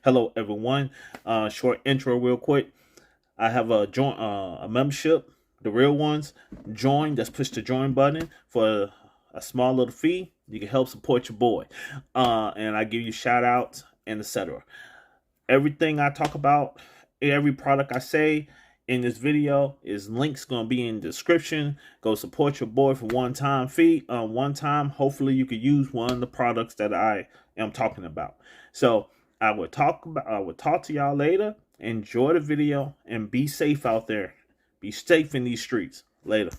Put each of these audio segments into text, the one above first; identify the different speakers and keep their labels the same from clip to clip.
Speaker 1: Hello, everyone. Short intro, real quick. I have a membership, the real ones. Join. Just push the join button for a small little fee. You can help support your boy, and I give you shout outs and etc. Everything I talk about, every product I say in this video is links gonna be in the description. Go support your boy for one time fee. One time, hopefully you could use one of the products that I am talking about. So I will talk to y'all later. Enjoy the video and be safe out there. Be safe in these streets. Later.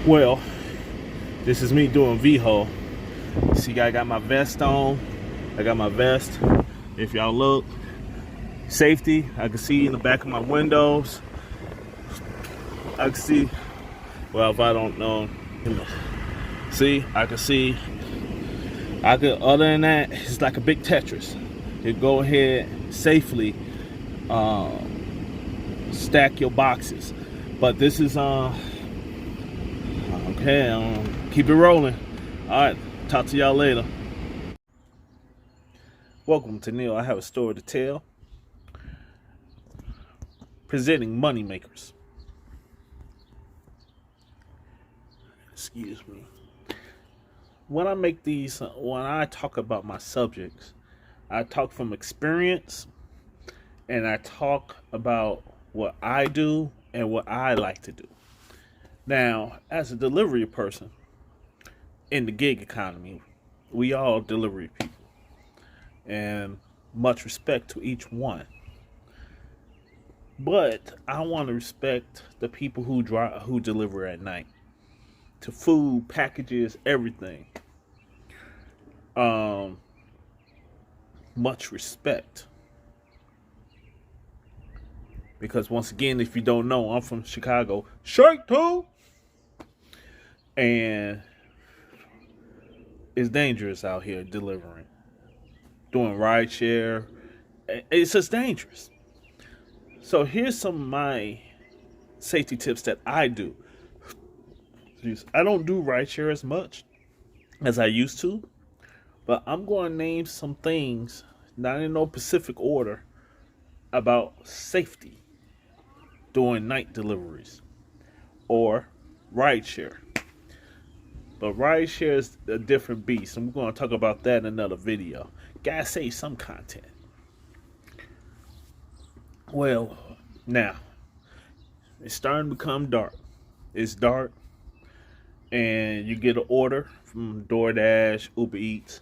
Speaker 1: Well, this is me doing V-hole. See, I got my vest on. I got my vest. If y'all look, safety. I can see in the back of my windows. I can see. Well, if I don't know, see, I can see. I could. Other than that, it's like a big Tetris. You go ahead safely, stack your boxes. But this is okay, keep it rolling. All right, talk to y'all later. Welcome to Neil. I have a story to tell. Presenting moneymakers. Excuse me. When I talk about my subjects, I talk from experience and I talk about what I do and what I like to do. Now, as a delivery person in the gig economy, we all delivery people, and much respect to each one. But I want to respect the people who deliver at night, to food, packages, everything. Much respect. Because once again, if you don't know, I'm from Chicago. Shake two! And it's dangerous out here delivering. Doing rideshare. It's just dangerous. So here's some of my safety tips that I do. I don't do rideshare as much as I used to. But I'm going to name some things, not in no specific order, about safety doing night deliveries or rideshare. But rideshare is a different beast, and we're going to talk about that in another video. Gotta save some content. Well, now it's starting to become dark. It's dark, and you get an order from DoorDash, Uber Eats,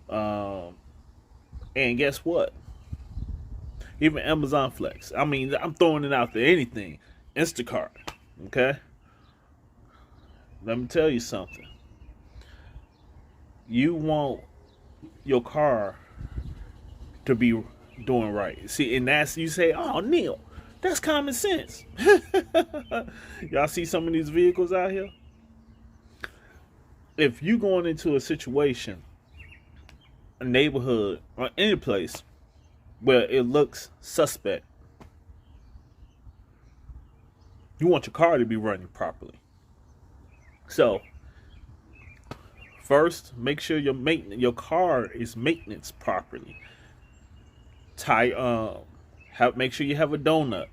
Speaker 1: and guess what? Even Amazon Flex. I mean, I'm throwing it out there. Anything. Instacart. Okay? Let me tell you something. You want your car to be doing right. See, and that's, you say, oh, Neil, that's common sense. Y'all see some of these vehicles out here? If you going into a situation, a neighborhood, or any place where it looks suspect, you want your car to be running properly. So, first, make sure your car is maintenance properly. Make sure you have a donut.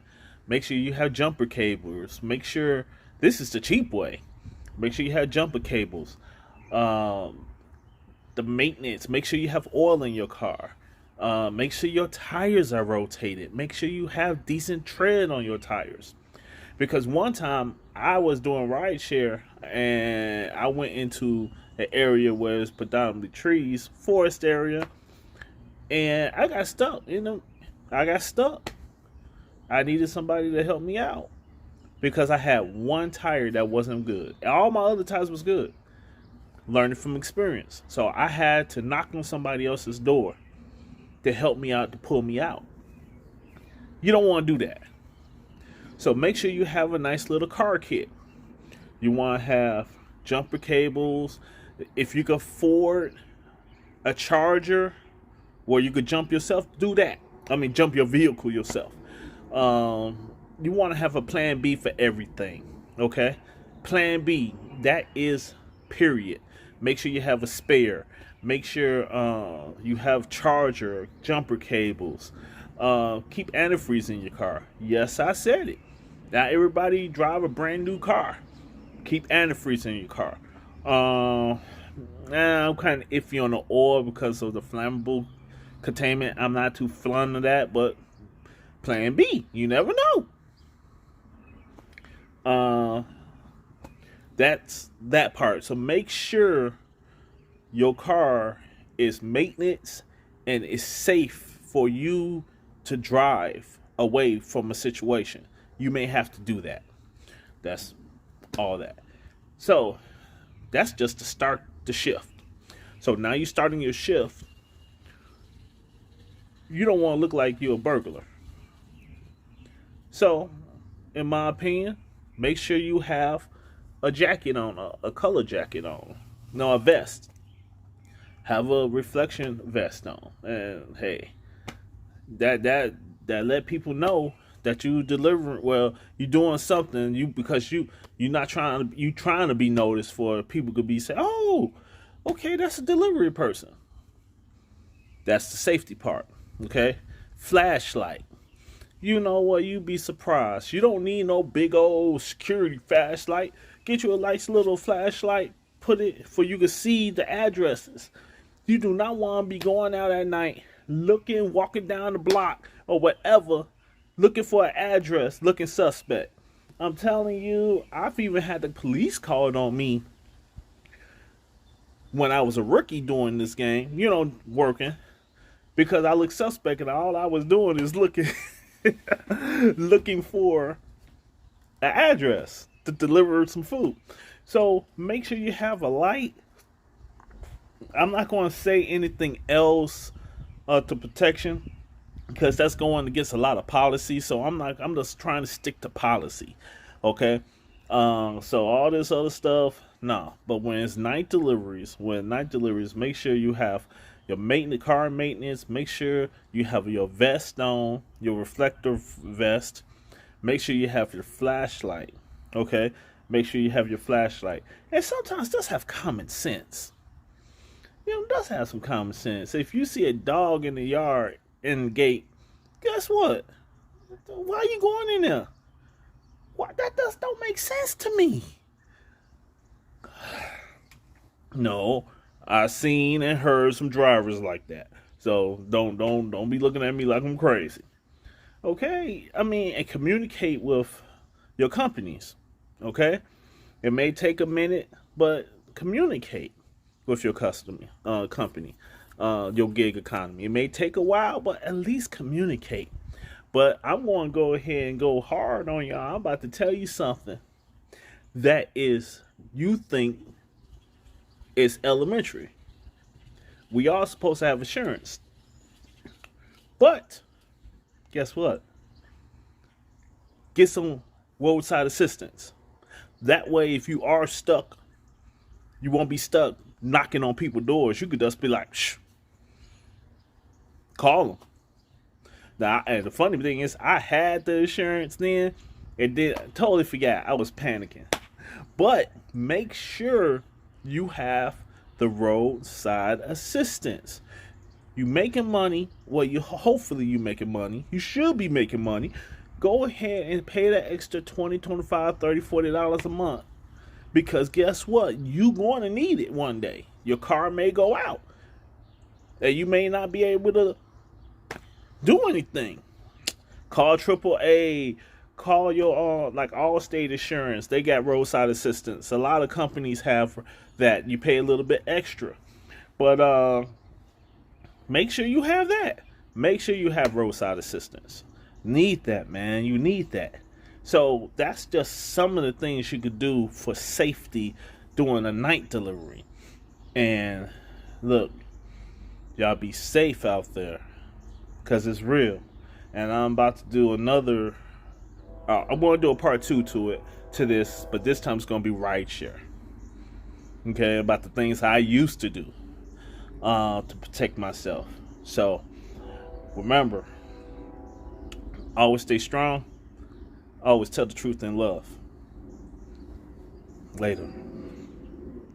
Speaker 1: Make sure you have jumper cables. Make sure this is the cheap way. Make sure you have jumper cables. The maintenance. Make sure you have oil in your car. Make sure your tires are rotated. Make sure you have decent tread on your tires. Because one time I was doing rideshare and I went into an area where it's predominantly trees, forest area, and I got stuck. I needed somebody to help me out because I had one tire that wasn't good. All my other tires was good. learning from experience. So I had to knock on somebody else's door to help me out, to pull me out. You don't want to do that. So make sure you have a nice little car kit. You want to have jumper cables. If you can afford a charger where you could jump yourself, do that. I mean, jump your vehicle yourself. You want to have a plan B for everything. Okay? Plan B, that is period. Make sure you have a spare. Make sure you have charger, jumper cables. Keep antifreeze in your car. Yes, I said it. Not everybody drive a brand new car. Keep antifreeze in your car. I'm kind of iffy on the oil because of the flammable containment. I'm not too fond of that, but plan B, you never know. That's that part. So make sure your car is maintenance and is safe for you to drive away from a situation. You may have to do that. That's all that. So that's just to start the shift. So now you're starting your shift. You don't want to look like you're a burglar. So, in my opinion, make sure you have a jacket on, a color jacket on. No, a vest. Have a reflection vest on. And hey, that let people know that you delivering, well, you're doing something, because you're not trying to be noticed, for people could be saying, oh, okay, that's a delivery person. That's the safety part. Okay? Flashlight. You know what? You'd be surprised. You don't need no big old security flashlight. Get you a nice little flashlight. Put it for you to see the addresses. You do not want to be going out at night, walking down the block or whatever, looking for an address, looking suspect. I'm telling you, I've even had the police called on me when I was a rookie doing this game, working, because I looked suspect and all I was doing is looking for an address to deliver some food. So make sure you have a light. I'm not going to say anything else to protection, because that's going against a lot of policy. So I'm just trying to stick to policy. Okay. So all this other stuff, no. But when it's night deliveries, make sure you have your car maintenance. Make sure you have your vest on, your reflector vest. Make sure you have your flashlight. Okay. Make sure you have your flashlight. And sometimes just have common sense. Does have some common sense. If you see a dog in the yard, in the gate, guess what? Why are you going in there? What? That just don't make sense to me. No, I've seen and heard some drivers like that. So don't be looking at me like I'm crazy. Okay? I mean, and communicate with your companies. Okay? It may take a minute, but communicate with your company, your gig economy. It may take a while, but at least communicate. But I'm going to go ahead and go hard on y'all. I'm about to tell you something that you think is elementary. We are supposed to have insurance. But guess what? Get some roadside assistance. That way, if you are stuck, you won't be stuck knocking on people's doors. You could just be like, shh, call them. Now, and the funny thing is, I had the insurance then, and then totally forgot. I was panicking. But make sure you have the roadside assistance. You making money. Well, hopefully you making money. You should be making money. Go ahead and pay that extra $20, $25, $30, $40 a month. Because guess what? You're going to need it one day. Your car may go out. And you may not be able to do anything. Call AAA. Call your Allstate Insurance. They got roadside assistance. A lot of companies have that. You pay a little bit extra. But make sure you have that. Make sure you have roadside assistance. Need that, man. You need that. So that's just some of the things you could do for safety during a night delivery. And look, y'all be safe out there, because it's real. And I'm about to do another. I'm going to do a part 2 to this, but this time it's going to be rideshare. Okay, about the things I used to do to protect myself. So remember, always stay strong. Always tell the truth in love. Later.